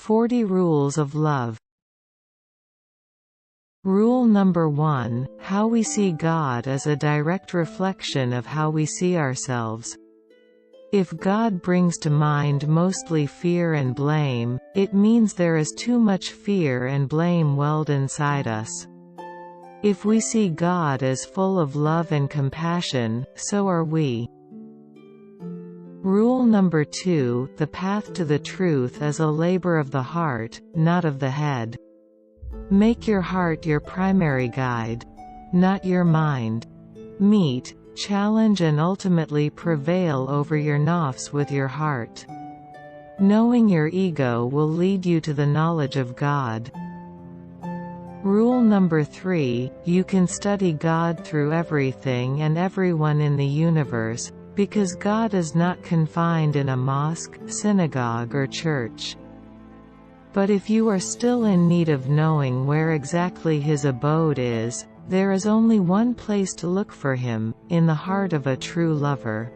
40 Rules of Love. Rule number 1: how we see God is a direct reflection of how we see ourselves. If God brings to mind mostly fear and blame, it means there is too much fear and blame welled inside us. If we see God as full of love and compassion, so are we. Rule number 2: the path to the truth is a labor of the heart, not of the head. Make your heart your primary guide, not your mind. Meet, challenge and ultimately prevail over your nafs with your heart. Knowing your ego will lead you to the knowledge of God. Rule number 3: you can study God through everything and everyone in the universe, because God is not confined in a mosque, synagogue or church. But if you are still in need of knowing where exactly His abode is, there is only one place to look for Him, in the heart of a true lover.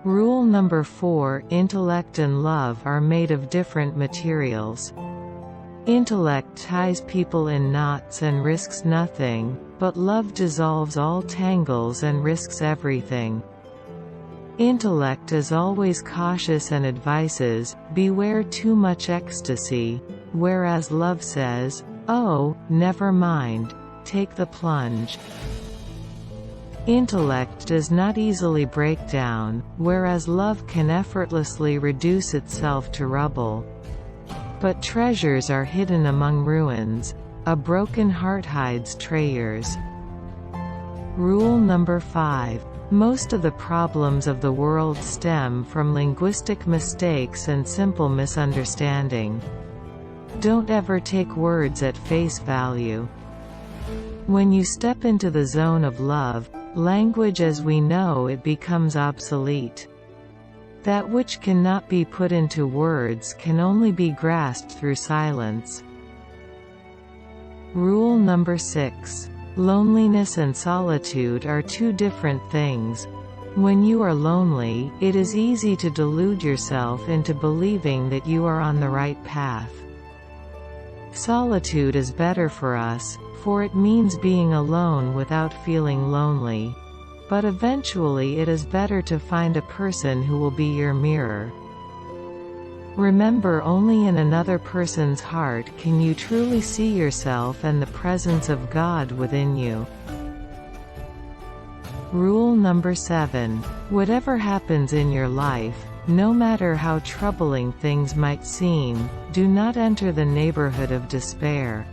Rule number 4: intellect and love are made of different materials. Intellect ties people in knots and risks nothing, but love dissolves all tangles and risks everything. Intellect is always cautious and advises, beware too much ecstasy, whereas love says, oh, never mind, take the plunge. Intellect does not easily break down, whereas love can effortlessly reduce itself to rubble. But treasures are hidden among ruins. A broken heart hides treasures. Rule number 5: most of the problems of the world stem from linguistic mistakes and simple misunderstanding. Don't ever take words at face value. When you step into the zone of love, language as we know it becomes obsolete. That which cannot be put into words can only be grasped through silence. Rule number 6: loneliness and solitude are two different things. When you are lonely, it is easy to delude yourself into believing that you are on the right path. Solitude is better for us, for it means being alone without feeling lonely. But eventually it is better to find a person who will be your mirror. Remember, only in another person's heart can you truly see yourself and the presence of God within you. Rule number 7: whatever happens in your life, no matter how troubling things might seem, do not enter the neighborhood of despair.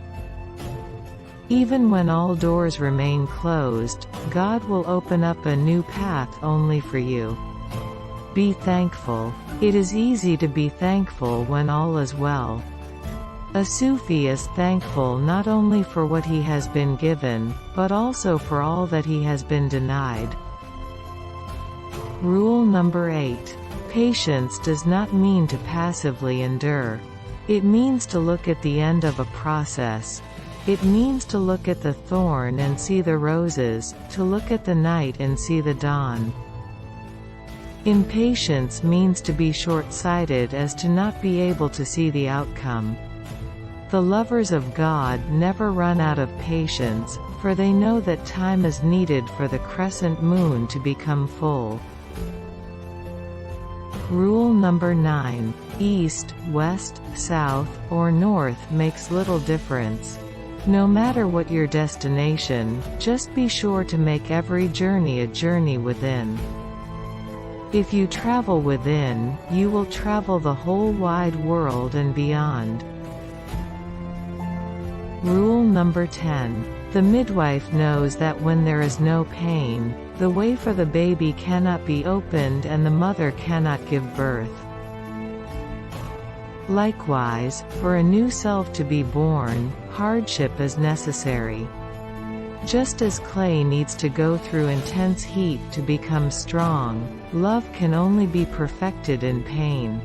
Even when all doors remain closed, God will open up a new path only for you. Be thankful. It is easy to be thankful when all is well. A Sufi is thankful not only for what he has been given, but also for all that he has been denied. Rule number 8: patience does not mean to passively endure. It means to look at the end of a process. It means to look at the thorn and see the roses, to look at the night and see the dawn. Impatience means to be short-sighted as to not be able to see the outcome. The lovers of God never run out of patience, for they know that time is needed for the crescent moon to become full. Rule number 9: east, west, south, or north makes little difference. No matter what your destination, just be sure to make every journey a journey within. If you travel within, you will travel the whole wide world and beyond. Rule number 10: the midwife knows that when there is no pain, the way for the baby cannot be opened and the mother cannot give birth. Likewise, for a new self to be born, hardship is necessary. Just as clay needs to go through intense heat to become strong, love can only be perfected in pain.